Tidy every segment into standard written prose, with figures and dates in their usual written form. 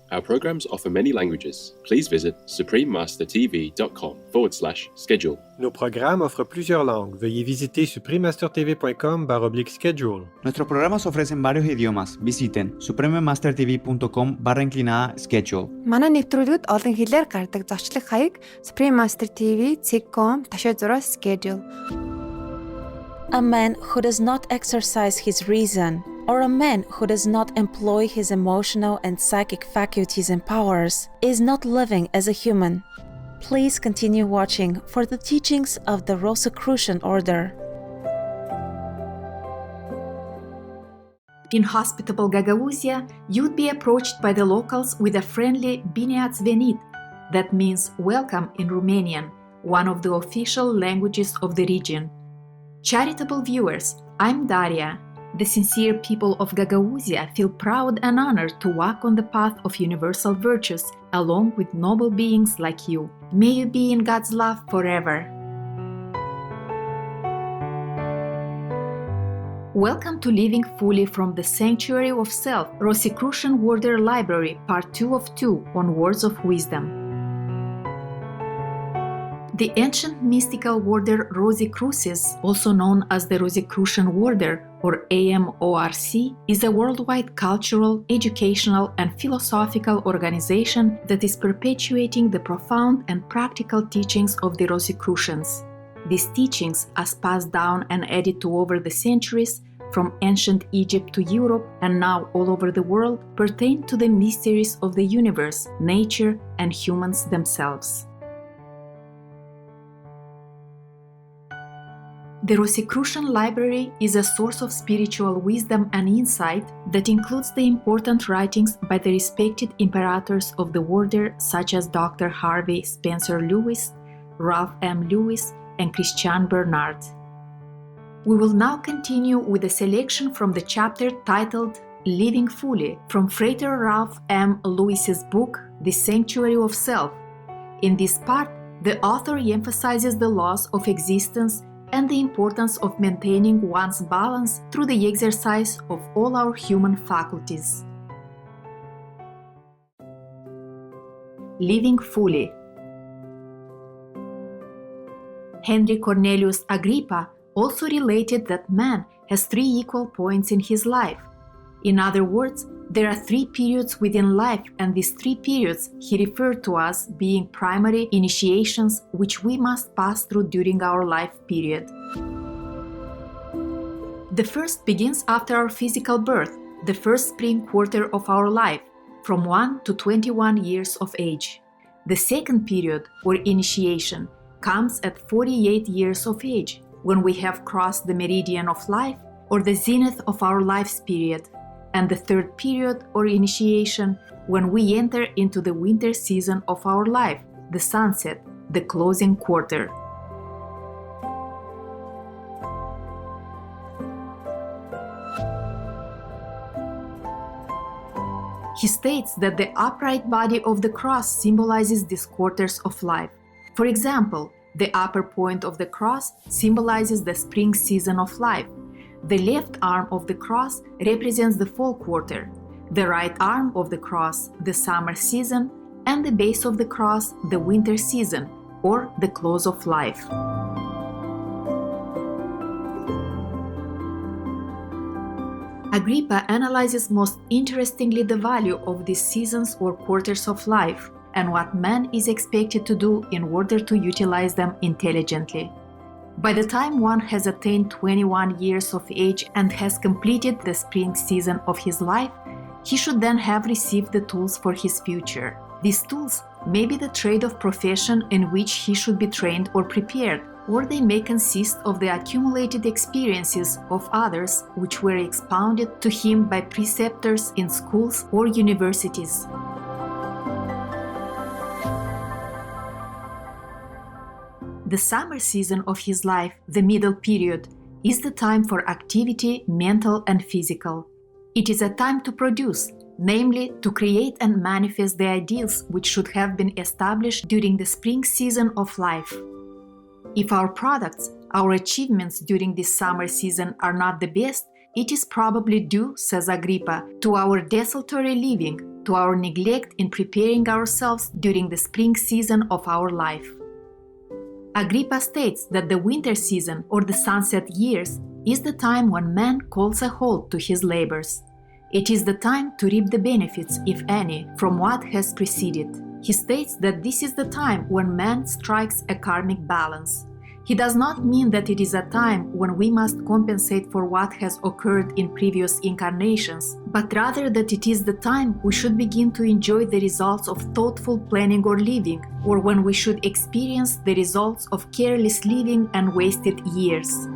Our programs offer many languages. Please visit suprememastertv.com/schedule. Nos programas offrent plusieurs langues. Veuillez visiter suprememastertv.com/schedule. Nuestros programas ofrecen varios idiomas. Visiten suprememastertv.com/schedule. Манай нэвтрүүлгүүд олон хэлээр гардаг зочлог хаяг suprememastertv.com/schedule. A man who does not exercise his reason, or a man who does not employ his emotional and psychic faculties and powers, is not living as a human. Please continue watching for the teachings of the Rosicrucian order. In hospitable Gagauzia, you'd be approached by the locals with a friendly Bine ați venit, that means welcome in Romanian, one of the official languages of the region. Charitable viewers, I'm Daria. The sincere people of Gagauzia feel proud and honored to walk on the path of universal virtues along with noble beings like you. May you be in God's love forever. Welcome to Living Fully from the Sanctuary of Self, Rosicrucian Order Library, Part 2 of 2 on Words of Wisdom. The ancient mystical order Rosicrucis, also known as the Rosicrucian Order or AMORC, is a worldwide cultural, educational, and philosophical organization that is perpetuating the profound and practical teachings of the Rosicrucians. These teachings, as passed down and added to over the centuries, from ancient Egypt to Europe and now all over the world, pertain to the mysteries of the universe, nature, and humans themselves. The Rosicrucian Library is a source of spiritual wisdom and insight that includes the important writings by the respected imperators of the order such as Dr. Harvey Spencer Lewis, Ralph M. Lewis, and Christian Bernard. We will now continue with a selection from the chapter titled Living Fully from Frater Ralph M. Lewis's book, The Sanctuary of Self. In this part, the author emphasizes the laws of existence and the importance of maintaining one's balance through the exercise of all our human faculties. Living Fully. Henry Cornelius Agrippa also related that man has 3 equal points in his life. In other words, there are 3 periods within life, and these 3 periods he referred to as being primary initiations which we must pass through during our life period. The first begins after our physical birth, the first spring quarter of our life, from 1 to 21 years of age. The second period, or initiation, comes at 48 years of age, when we have crossed the meridian of life, or the zenith of our life's period, and the third period, or initiation, when we enter into the winter season of our life, the sunset, the closing quarter. He states that the upright body of the cross symbolizes these quarters of life. For example, the upper point of the cross symbolizes the spring season of life. The left arm of the cross represents the fall quarter, the right arm of the cross the summer season, and the base of the cross the winter season, or the close of life. Agrippa analyzes most interestingly the value of these seasons or quarters of life, and what man is expected to do in order to utilize them intelligently. By the time one has attained 21 years of age and has completed the spring season of his life, he should then have received the tools for his future. These tools may be the trade of profession in which he should be trained or prepared, or they may consist of the accumulated experiences of others which were expounded to him by preceptors in schools or universities. The summer season of his life, the middle period, is the time for activity, mental and physical. It is a time to produce, namely to create and manifest the ideals which should have been established during the spring season of life. If our products, our achievements during this summer season are not the best, it is probably due, says Agrippa, to our desultory living, to our neglect in preparing ourselves during the spring season of our life. Agrippa states that the winter season or the sunset years is the time when man calls a halt to his labors. It is the time to reap the benefits, if any, from what has preceded. He states that this is the time when man strikes a karmic balance. He does not mean that it is a time when we must compensate for what has occurred in previous incarnations, but rather that it is the time we should begin to enjoy the results of thoughtful planning or living, or when we should experience the results of careless living and wasted years.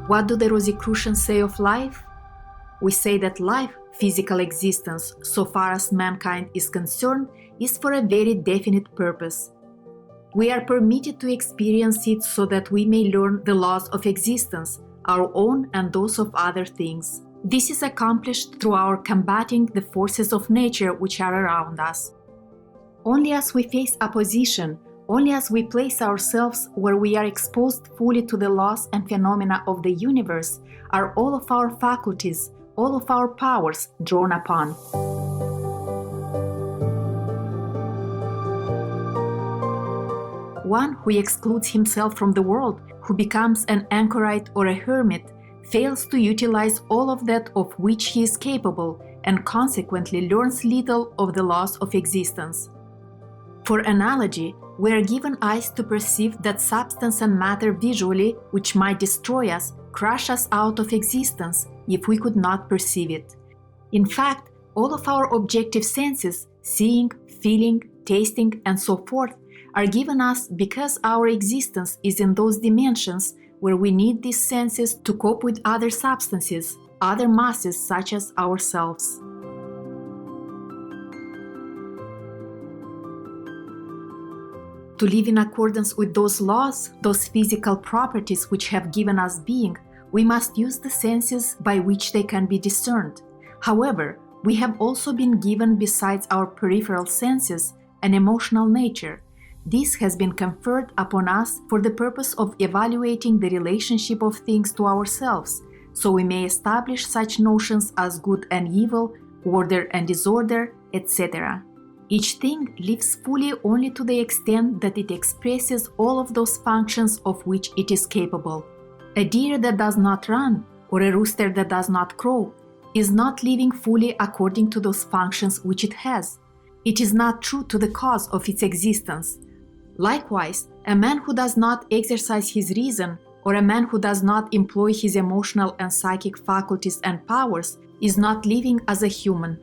What do the Rosicrucians say of life? We say that life, physical existence, so far as mankind is concerned, is for a very definite purpose. We are permitted to experience it so that we may learn the laws of existence, our own and those of other things. This is accomplished through our combating the forces of nature which are around us. Only as we face opposition, only as we place ourselves where we are exposed fully to the laws and phenomena of the universe, are all of our faculties, all of our powers drawn upon. One who excludes himself from the world, who becomes an anchorite or a hermit, fails to utilize all of that of which he is capable and consequently learns little of the laws of existence. For analogy, we are given eyes to perceive that substance and matter visually, which might destroy us, crush us out of existence if we could not perceive it. In fact, all of our objective senses, seeing, feeling, tasting, and so forth, are given us because our existence is in those dimensions where we need these senses to cope with other substances, other masses such as ourselves. To live in accordance with those laws, those physical properties which have given us being, we must use the senses by which they can be discerned. However, we have also been given, besides our peripheral senses, an emotional nature. This has been conferred upon us for the purpose of evaluating the relationship of things to ourselves, so we may establish such notions as good and evil, order and disorder, etc. Each thing lives fully only to the extent that it expresses all of those functions of which it is capable. A deer that does not run, or a rooster that does not crow, is not living fully according to those functions which it has. It is not true to the cause of its existence. Likewise, a man who does not exercise his reason, or a man who does not employ his emotional and psychic faculties and powers, is not living as a human.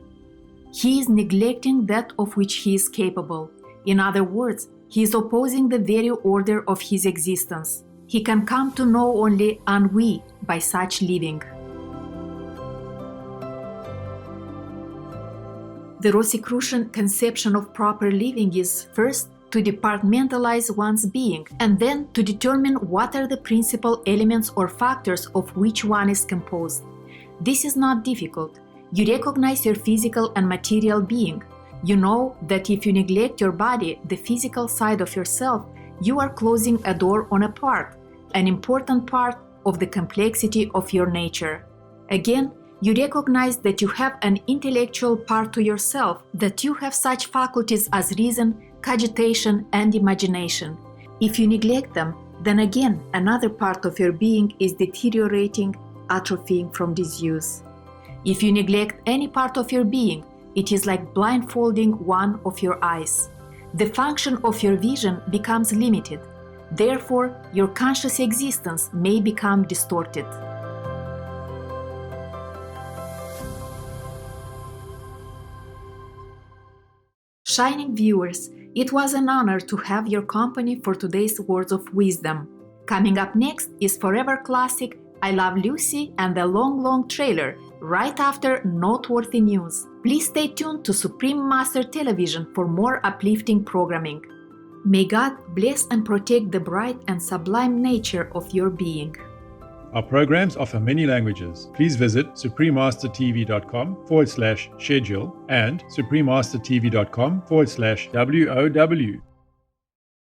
He is neglecting that of which he is capable. In other words, he is opposing the very order of his existence. He can come to know only ennui by such living. The Rosicrucian conception of proper living is, first, to departmentalize one's being, and then to determine what are the principal elements or factors of which one is composed. This is not difficult. You recognize your physical and material being. You know that if you neglect your body, the physical side of yourself, you are closing a door on a part, an important part of the complexity of your nature. Again, you recognize that you have an intellectual part to yourself, that you have such faculties as reason, cogitation, and imagination. If you neglect them, then again another part of your being is deteriorating, atrophying from disuse. If you neglect any part of your being, it is like blindfolding one of your eyes. The function of your vision becomes limited. Therefore, your conscious existence may become distorted. Shining viewers, it was an honor to have your company for today's Words of Wisdom. Coming up next is Forever Classic, I Love Lucy, and the long trailer, right after noteworthy news. Please stay tuned to Supreme Master Television for more uplifting programming. May God bless and protect the bright and sublime nature of your being. Our programs offer many languages. Please visit suprememastertv.com/schedule and suprememastertv.com/WOW.